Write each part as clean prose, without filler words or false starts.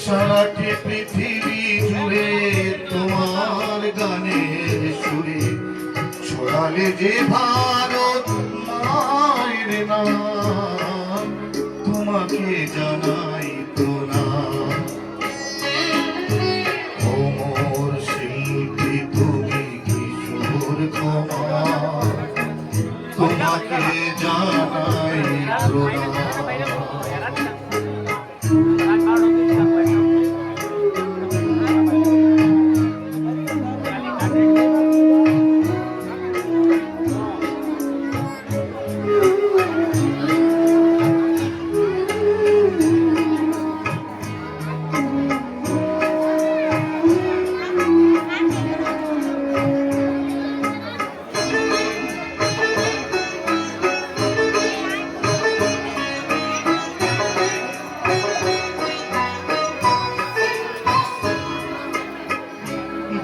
সারাটি পৃথিবী জুড়ে তোমার গানের সুরে ছড়ালে যে ভারত মায়ের নাম, তোমাকে জানাই প্রণাম। অমর শিল্পী তুমি কিশোর কুমার, তোমাকে জানাই প্রণাম।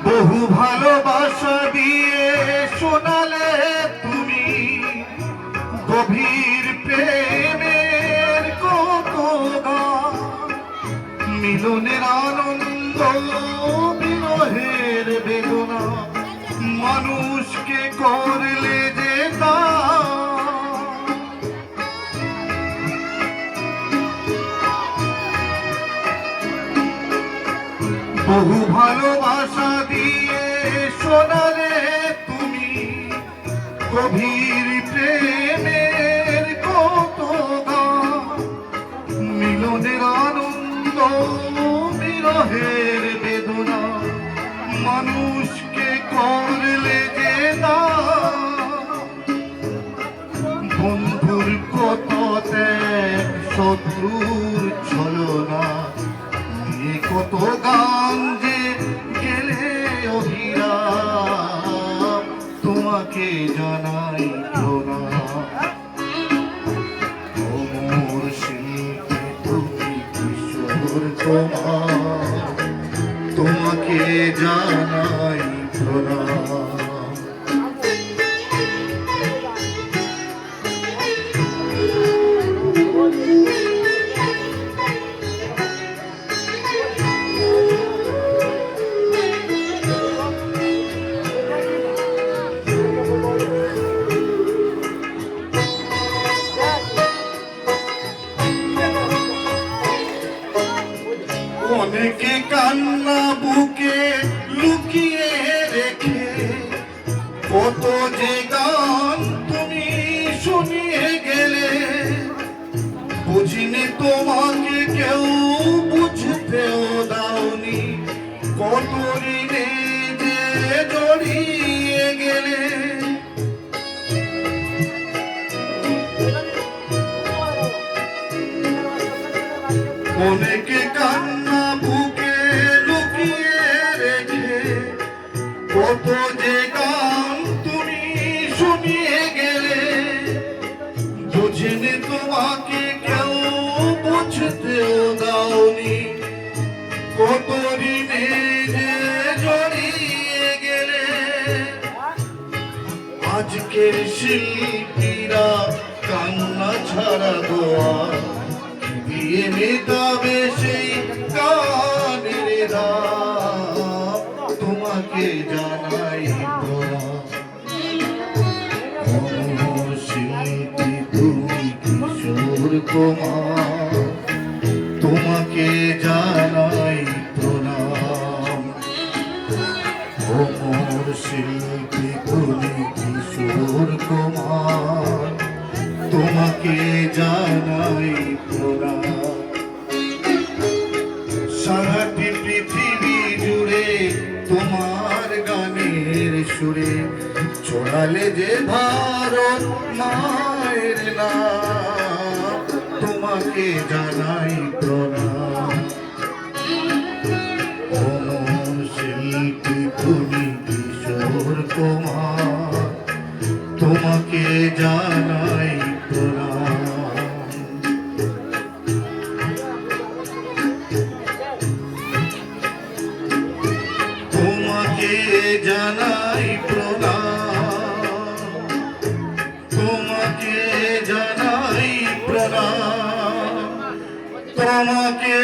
বহু ভালোবাসা দিয়ে শোনালে তুমি গভীর প্রেমের কত গান, মিলনের আনন্দ বিরহের বেদনা, মানুষকে করলে যে বহু ভালোবাসা দিয়ে শোনালে তুমি গভীর প্রেমের কত গান, মিলনের আনন্দ বিরহের বেদনা, মানুষকে করলে যে বন্ধুর কত ত্যাগ, শত্রুর ছলনা, কত গান যে গেলে অভিরাম, তোমাকে জানাই প্রণাম। অমর শিল্পী তুমি কিশোর কুমার, তোমাকে জানাই প্রণাম। অনেকে কান্না বুকে লুকিয়ে রেখে কত যে গান তুমি শুনিয়ে গেলে, বুঝিনি তোমাকে কেউ বুঝতেও দাওনি, কত ঋণে যে জড়িয়ে গেলে। অনেকে কান্না বুকে লুকিয়ে রেখে কত যে গান তুমি শুনিয়ে গেলে, বুঝিনি তোমাকে কেউ বুঝতেও দাওনি, কত ঋণে যে জড়িয়ে গেলে। আজকের শিল্পীরা কান্না ছাড়া গোয়া দিয়ে মেটাবে সেই গানের রাত, তোমাকে জানাই প্রণাম। অমর শিল্পী তুমি কিশোর কুমার, তোমাকে জানাই প্রণাম। অমর শিল্পী তুমি কিশোর কুমার, তোমাকে জানাই প্রণাম। সারাটি পৃথিবী জুড়ে তোমার গানের সুরে ছড়ালে যে ভারত মায়ের নাম, তোমাকে জানাই প্রণাম। অমর শিল্পী তুমি কিশোর কুমার, তোমাকে জানাই প্রণাম। তোমাকে জানাই প্রণাম। তোমাকে